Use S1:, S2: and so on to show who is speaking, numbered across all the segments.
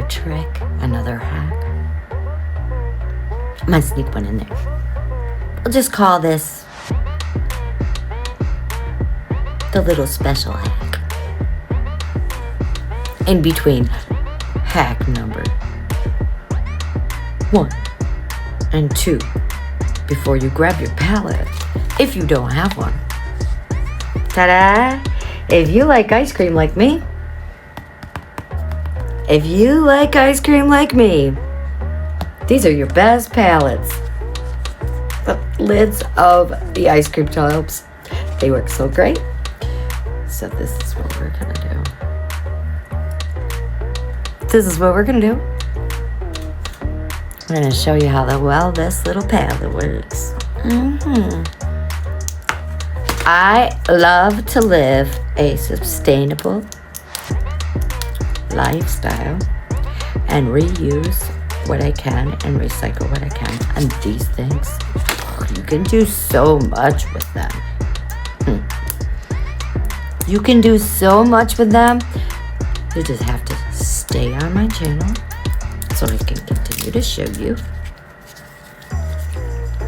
S1: trick, another hack. I'm gonna sneak one in there. We'll just call this the little special hack. In between hack number 1 and 2, before you grab your palette, if you don't have one. Ta-da! If you like ice cream like me, these are your best palettes. The lids of the ice cream tubs, they work so great. So this is what we're gonna do. I'm gonna show you how this little palette works. I love to live a sustainable lifestyle and reuse what I can and recycle what I can. And these things, you can do so much with them. You can do so much with them. You just have to stay on my channel so I can continue to show you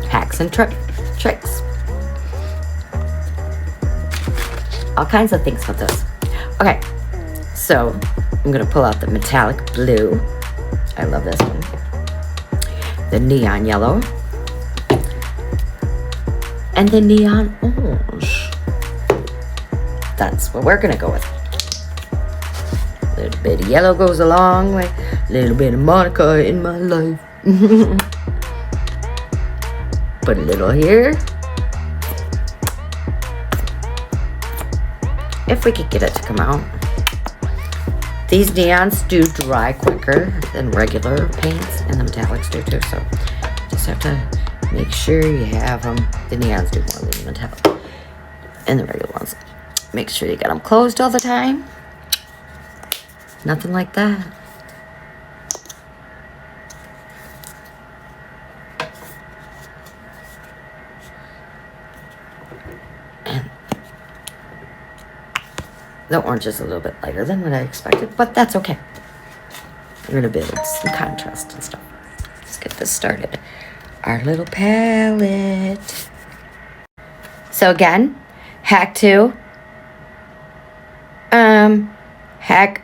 S1: hacks and tricks. All kinds of things with those. Okay, so I'm gonna pull out the metallic blue. I love this one. The neon yellow. And the neon orange. That's what we're gonna go with. A little bit of yellow goes a long way. A little bit of Monica in my life. Put a little here. If we could get it to come out. These neons do dry quicker than regular paints, and the metallics do too, so just have to make sure you have them. The neons do more than the metallic. And the regular ones. Make sure you got them closed all the time. Nothing like that. And the orange is a little bit lighter than what I expected, but that's okay. I'm gonna build some contrast and stuff. Let's get this started. Our little palette. So again, hack 2. Hack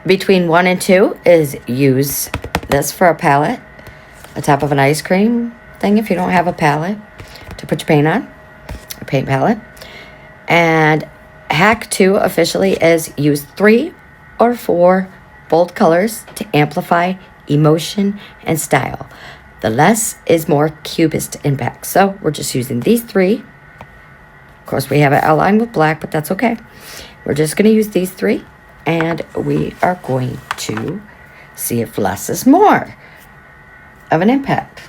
S1: between 1 and 2 is use this for a palette, the top of an ice cream thing if you don't have a palette to put your paint on, a paint palette. And hack 2 officially is use 3 or 4 bold colors to amplify emotion and style. The less is more cubist impact. So we're just using these 3. Of course, we have it outlined with black, but that's okay. We're just going to use these 3, and we are going to see if less is more of an impact.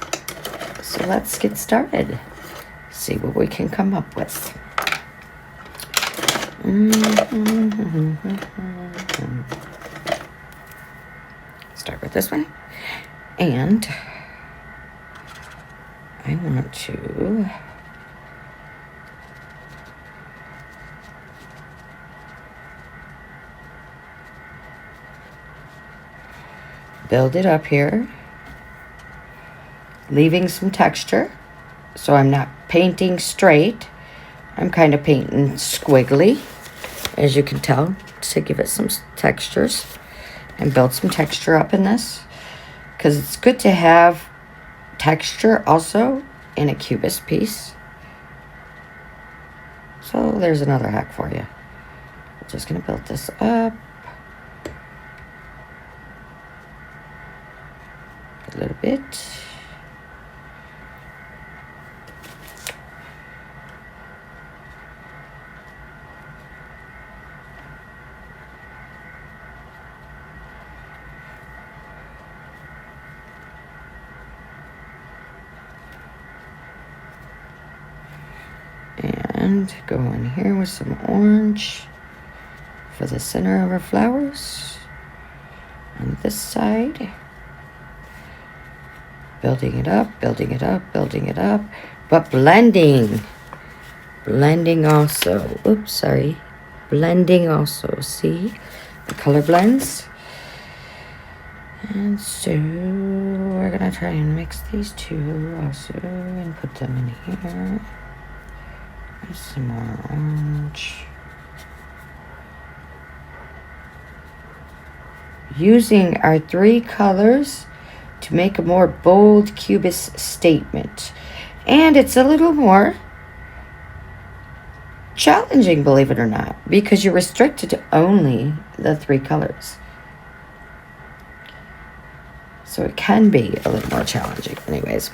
S1: So let's get started. See what we can come up with. Start with this one. And I want to build it up here, leaving some texture. So I'm not painting straight. I'm kind of painting squiggly, as you can tell, to give it some textures and build some texture up in this. Because it's good to have texture also in a cubist piece. So there's another hack for you. I'm just going to build this up a little bit. And go in here with some orange for the center of our flowers. On this side. Building it up, building it up, building it up. But blending. Blending also. Oops, sorry. Blending also. See? The color blends. And so we're gonna try and mix these two also and put them in here. There's some more orange. Using our 3 colors to make a more bold cubist statement. And it's a little more challenging, believe it or not, because you're restricted to only the 3 colors. So it can be a little more challenging anyways.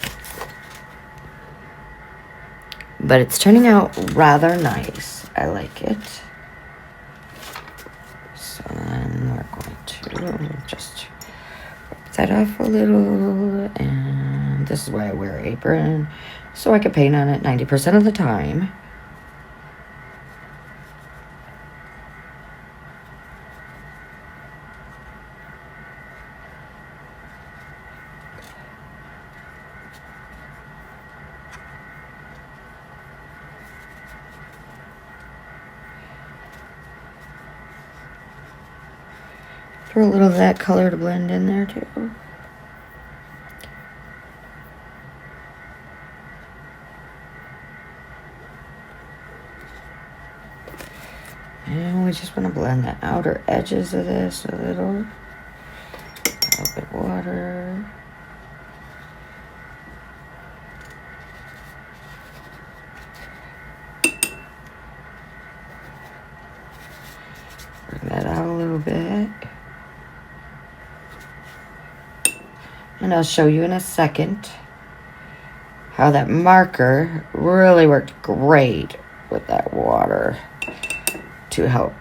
S1: But it's turning out rather nice. I like it. So then we're going to just rip that off a little. And this is why I wear an apron, so I can paint on it 90% of the time. Throw a little of that color to blend in there too. And we just want to blend the outer edges of this a little. A little bit of water. Bring that out a little bit. And I'll show you in a second how that marker really worked great with that water to help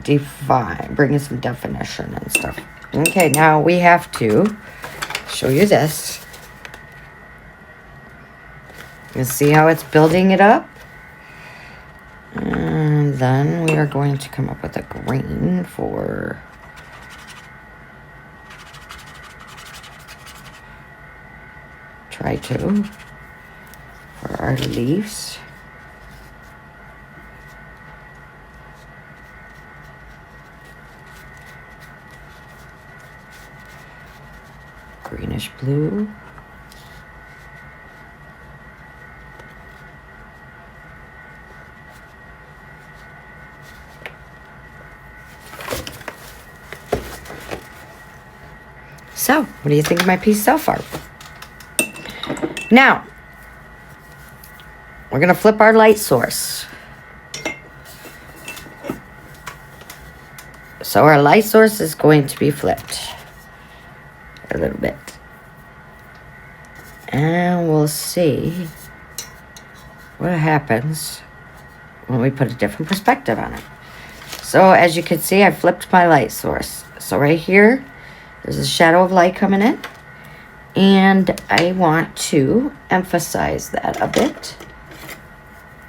S1: define, bring in some definition and stuff. Okay, now we have to show you this. You see how it's building it up? And then we are going to come up with a green for try to for our leaves. Greenish blue. So, what do you think of my piece so far? Now, we're going to flip our light source. So our light source is going to be flipped a little bit. And we'll see what happens when we put a different perspective on it. So as you can see, I flipped my light source. So right here, there's a shadow of light coming in. And I want to emphasize that a bit.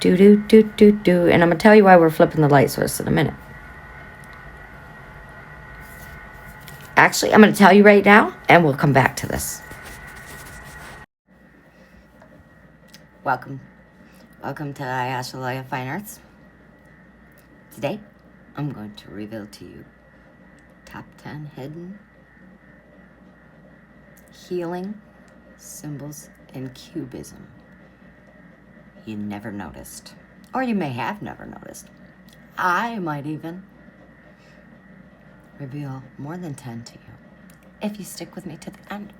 S1: And I'm going to tell you why we're flipping the light source in a minute. Actually, I'm going to tell you right now, and we'll come back to this. Welcome to ayashaloyafinearts. Today, I'm going to reveal to you top 10 hidden healing symbols in Cubism you never noticed, or you may have never noticed. I might even reveal more than 10 to you if you stick with me to the end.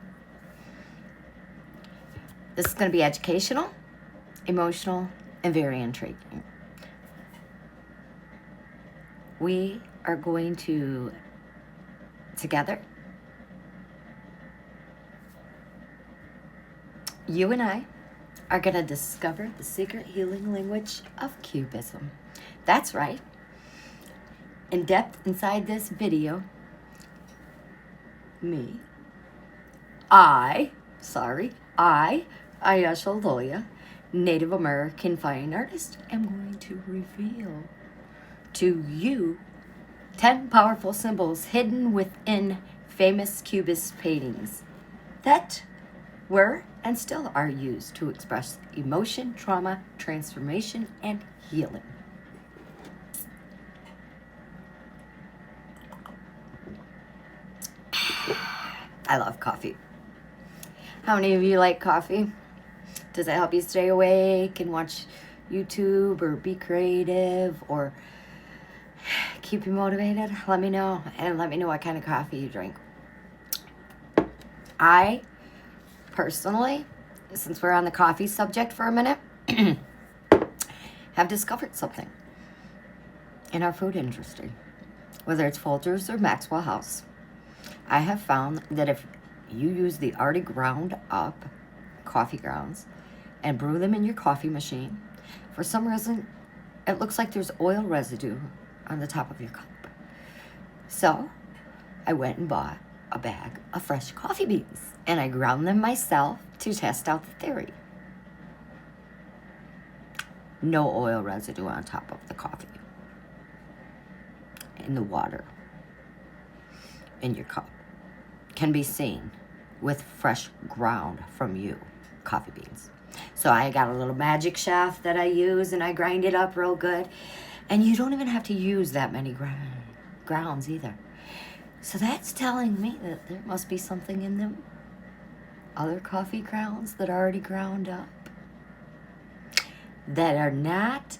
S1: This is going to be educational, emotional, and very intriguing. We are going to, together, you and I are going to discover the secret healing language of Cubism. That's right. In depth inside this video, Ayasha Loya, Native American fine artist, am going to reveal to you 10 powerful symbols hidden within famous Cubist paintings that were and still are used to express emotion, trauma, transformation, and healing. I love coffee. How many of you like coffee? Does it help you stay awake and watch YouTube or be creative or keep you motivated? Let me know, and let me know what kind of coffee you drink. I personally, since we're on the coffee subject for a minute, have discovered something in our food industry, whether it's Folgers or Maxwell House. I have found that if you use the already ground up coffee grounds and brew them in your coffee machine, for some reason, it looks like there's oil residue on the top of your cup. So I went and bought a bag of fresh coffee beans, and I ground them myself to test out the theory. No oil residue on top of the coffee, in the water, in your cup, can be seen with fresh ground from you coffee beans. So I got a little magic shaft that I use, and I grind it up real good. And you don't even have to use that many grounds either. So that's telling me that there must be something in them other coffee grounds that are already ground up that are not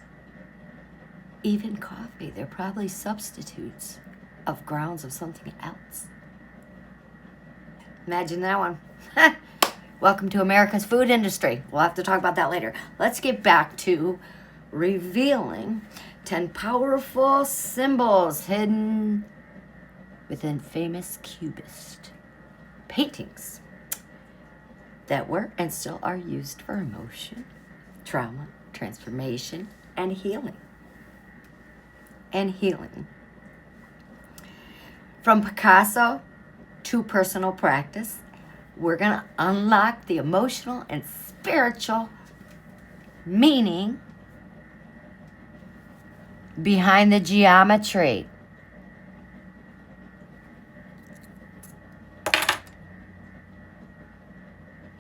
S1: even coffee. They're probably substitutes of grounds of something else. Imagine that one. Welcome to America's food industry. We'll have to talk about that later. Let's get back to revealing 10 powerful symbols hidden within famous Cubist paintings that were and still are used for emotion, trauma, transformation, and healing. From Picasso to personal practice, we're going to unlock the emotional and spiritual meaning behind the geometry.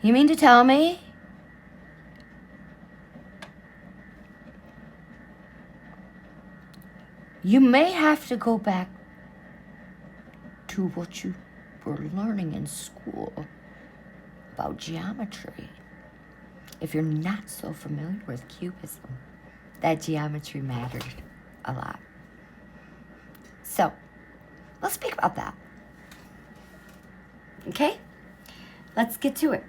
S1: You mean to tell me you may have to go back to what you were learning in school about geometry if you're not so familiar with Cubism? That geometry mattered a lot. So, let's speak about that. Okay? Let's get to it.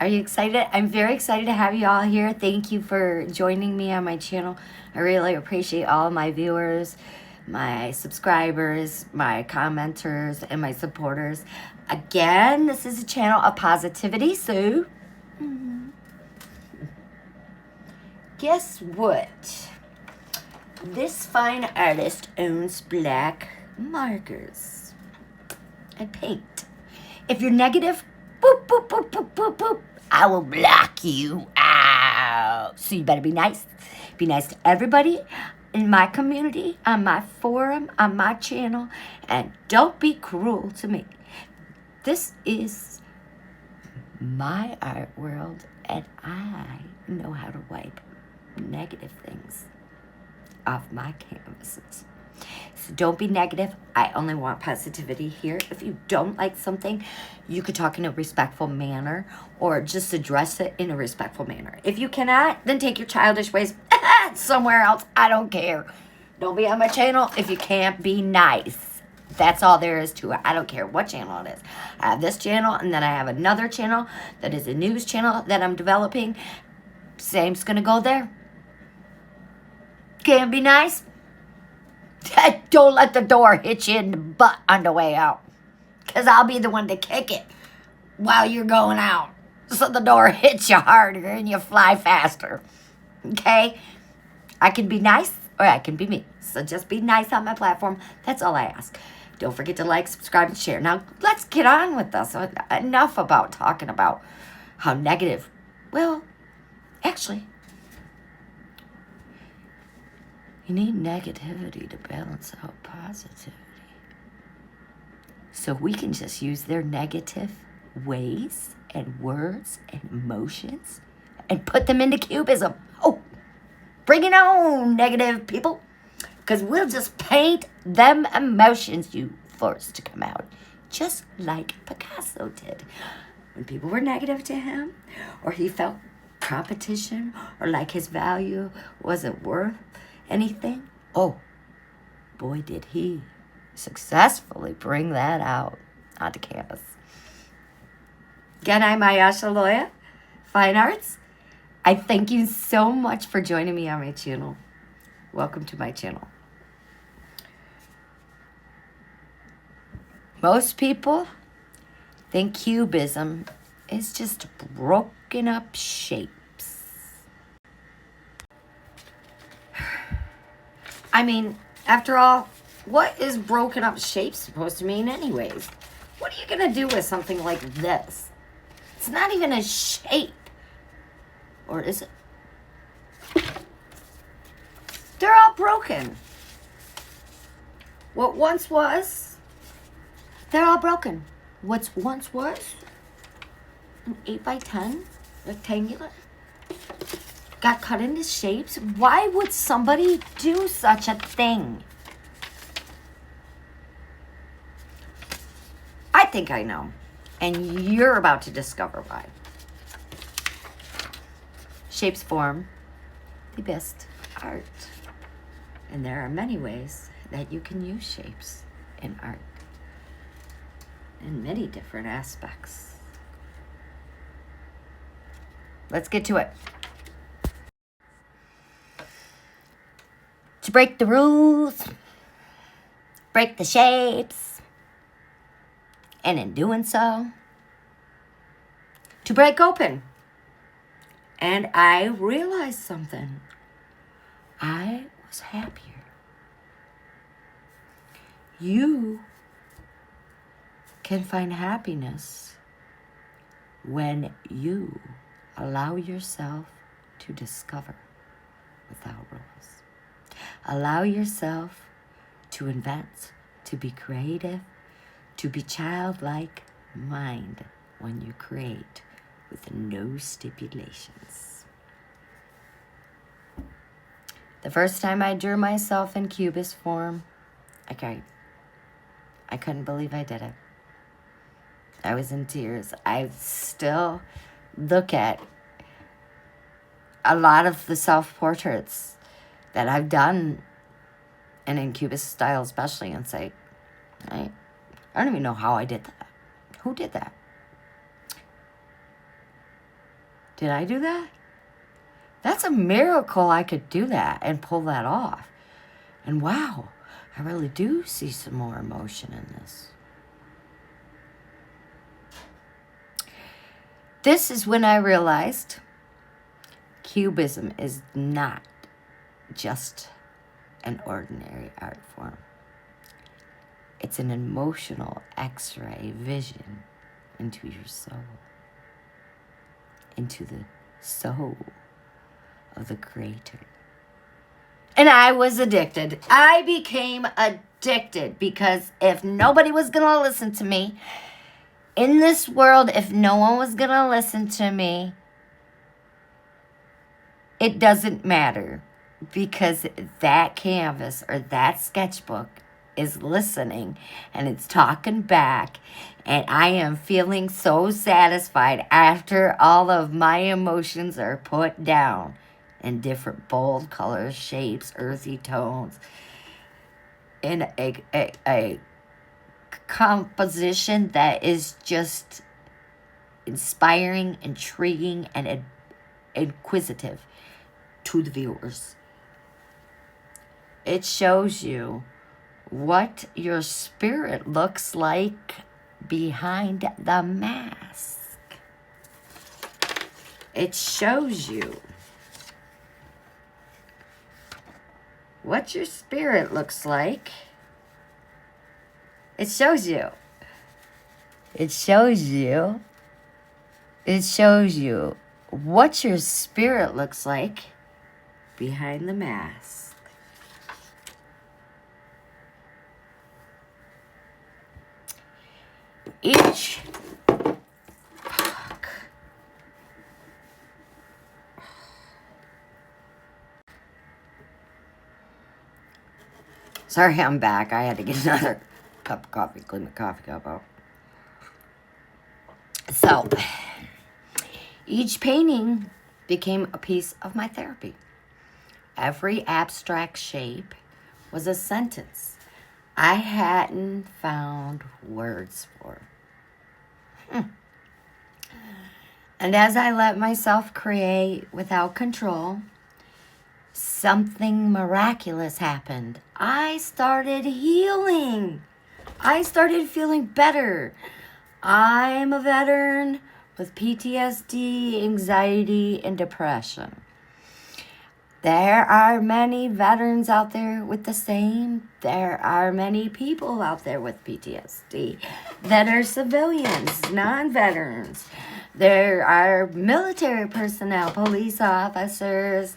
S1: Are you excited? I'm very excited to have you all here. Thank you for joining me on my channel. I really appreciate all my viewers, my subscribers, my commenters, and my supporters. Again, this is a channel of positivity, so guess what? This fine artist owns black markers and paint. If you're negative, boop, boop, boop, boop, boop, boop, I will block you out. So you better be nice. Be nice to everybody in my community, on my forum, on my channel, and don't be cruel to me. This is my art world, and I know how to wipe negative things off my canvases. So don't be negative. I only want positivity here. If you don't like something, you could talk in a respectful manner or just address it in a respectful manner. If you cannot, then take your childish ways somewhere else. I don't care. Don't be on my channel if you can't be nice. That's all there is to it. I don't care what channel it is. I have this channel, and then I have another channel that is a news channel that I'm developing. Same's gonna go there. Can't be nice? Don't let the door hit you in the butt on the way out, because I'll be the one to kick it while you're going out, so the door hits you harder and you fly faster. Okay? I can be nice or I can be me. So just be nice on my platform. That's all I ask. Don't forget to like, subscribe, and share. Now, let's get on with this. Enough about talking about how negative. Well, actually, you need negativity to balance out positivity. So we can just use their negative ways and words and emotions and put them into Cubism. Oh, bring it on, negative people. Because we'll just paint them emotions you forced to come out just like Picasso did. When people were negative to him, or he felt competition, or like his value wasn't worth anything, oh, boy, did he successfully bring that out onto canvas. Again, I'm Ayasha Loya, Fine Arts. I thank you so much for joining me on my channel. Welcome to my channel. Most people think cubism is just broken up shapes. I mean, after all, what is broken up shapes supposed to mean anyways? What are you gonna do with something like this? It's not even a shape. Or is it? They're all broken. What once was, they're all broken. What once was an 8x10 rectangular got cut into shapes. Why would somebody do such a thing? I think I know, and you're about to discover why. Shapes form the best art, and there are many ways that you can use shapes in art in many different aspects. Let's get to it. To break the rules, break the shapes, and in doing so, to break open. And I realized something. I was happier. You can find happiness when you allow yourself to discover without rules. Allow yourself to invent, to be creative, to be childlike mind when you create with no stipulations. The first time I drew myself in cubist form, I cried. I couldn't believe I did it. I was in tears. I still look at a lot of the self-portraits that I've done, and in cubist style especially, and say, I don't even know how I did that. Who did that? Did I do that? That's a miracle I could do that and pull that off. And wow, I really do see some more emotion in this. This is when I realized cubism is not just an ordinary art form. It's an emotional X-ray vision into your soul, into the soul of the creator. And I was addicted. I became addicted because if nobody was going to listen to me in this world, if no one was going to listen to me, it doesn't matter, because that canvas or that sketchbook is listening and it's talking back, and I am feeling so satisfied after all of my emotions are put down in different bold colors, shapes, earthy tones, in a composition that is just inspiring, intriguing, and inquisitive to the viewers. It shows you what your spirit looks like behind the mask. It shows you what your spirit looks like. It shows you. It shows you. It shows you what your spirit looks like behind the mask. Each Sorry, I'm back. I had to get another cup of coffee, clean my coffee cup out. So, each painting became a piece of my therapy. Every abstract shape was a sentence I hadn't found words for. And as I let myself create without control, something miraculous happened. I started healing. I started feeling better. I'm a veteran with PTSD, anxiety, and depression. There are many veterans out there with the same. There are many people out there with PTSD that are civilians, non-veterans. There are military personnel, police officers,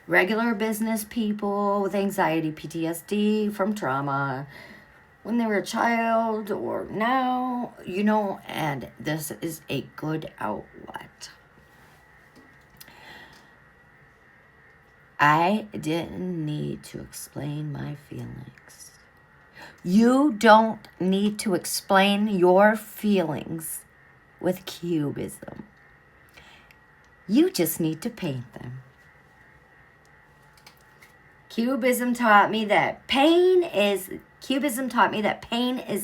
S1: regular business people with anxiety, PTSD from trauma, when they were a child or now, and this is a good outlet. I didn't need to explain my feelings. You don't need to explain your feelings with cubism. You just need to paint them. Cubism taught me that pain is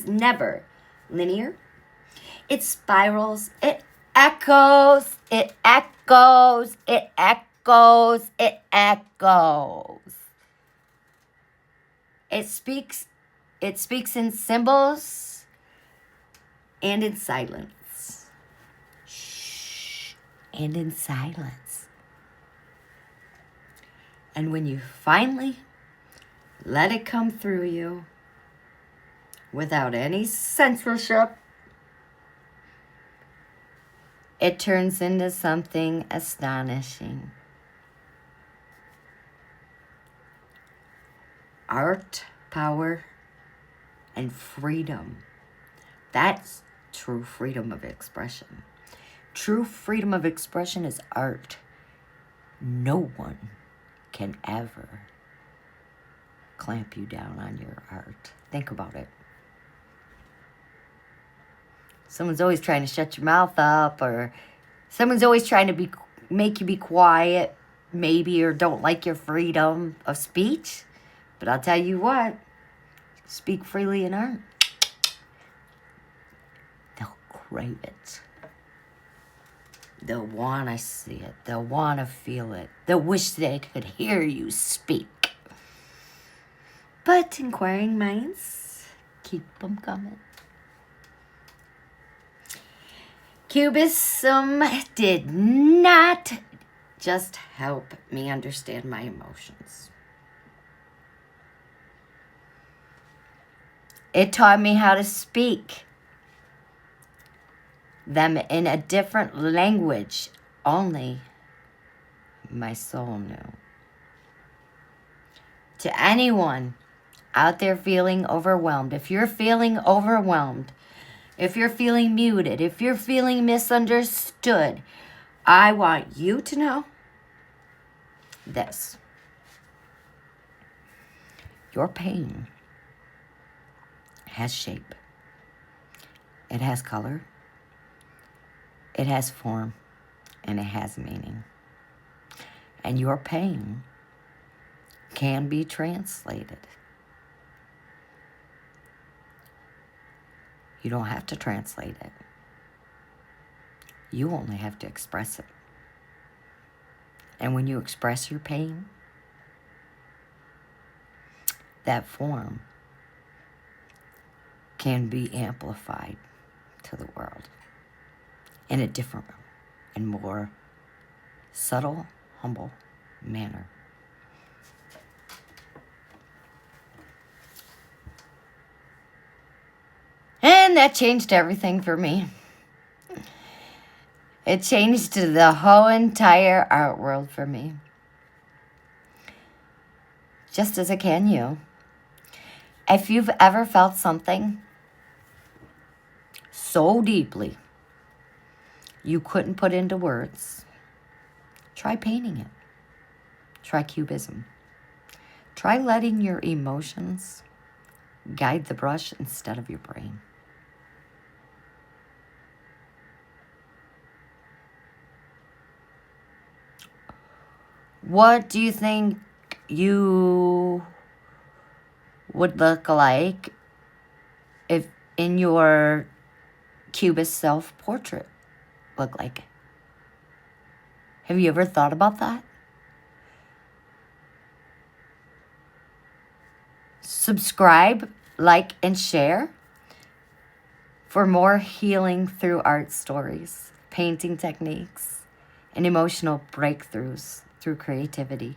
S1: never linear. It spirals, it echoes, it echoes, it echoes, it echoes. It speaks in symbols and in silence. Shh, and in silence. And when you finally let it come through you without any censorship, it turns into something astonishing. Art, power, and freedom. That's true freedom of expression. True freedom of expression is art. No one can ever clamp you down on your art. Think about it. Someone's always trying to shut your mouth up, or someone's always trying to make you be quiet, maybe, or don't like your freedom of speech. But I'll tell you what, speak freely in art. They'll crave it. They'll want to see it. They'll want to feel it. They'll wish they could hear you speak. But inquiring minds, keep them coming. Cubism did not just help me understand my emotions. It taught me how to speak them in a different language only my soul knew. To anyone out there feeling overwhelmed, if you're feeling overwhelmed, if you're feeling muted, if you're feeling misunderstood, I want you to know this. Your pain has shape. It has color. It has form. And it has meaning. And your pain can be translated. You don't have to translate it. You only have to express it. And when you express your pain, that form can be amplified to the world in a different and more subtle, humble manner. And that changed everything for me. It changed the whole entire art world for me. Just as it can you. If you've ever felt something so deeply you couldn't put into words, try painting it. Try cubism. Try letting your emotions guide the brush instead of your brain. What do you think you would look like if in your Cubist self-portrait look like? Have you ever thought about that? Subscribe, like, and share for more healing through art stories, painting techniques, and emotional breakthroughs through creativity.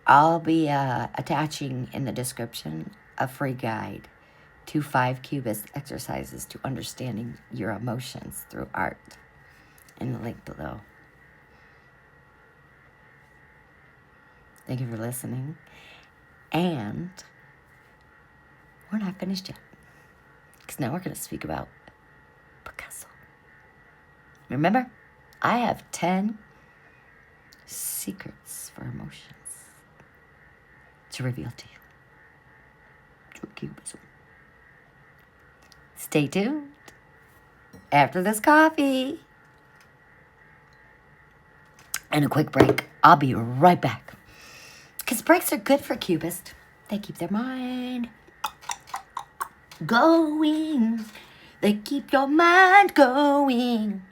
S1: I'll be attaching in the description a free guide to 5 Cubist exercises to understanding your emotions through art in the link below. Thank you for listening. And we're not finished yet, because now we're going to speak about Picasso. Remember, I have 10 secrets for emotions to reveal to you through Cubism. Stay tuned. After this coffee and a quick break, I'll be right back. Because breaks are good for Cubists. They keep their mind going. They keep your mind going.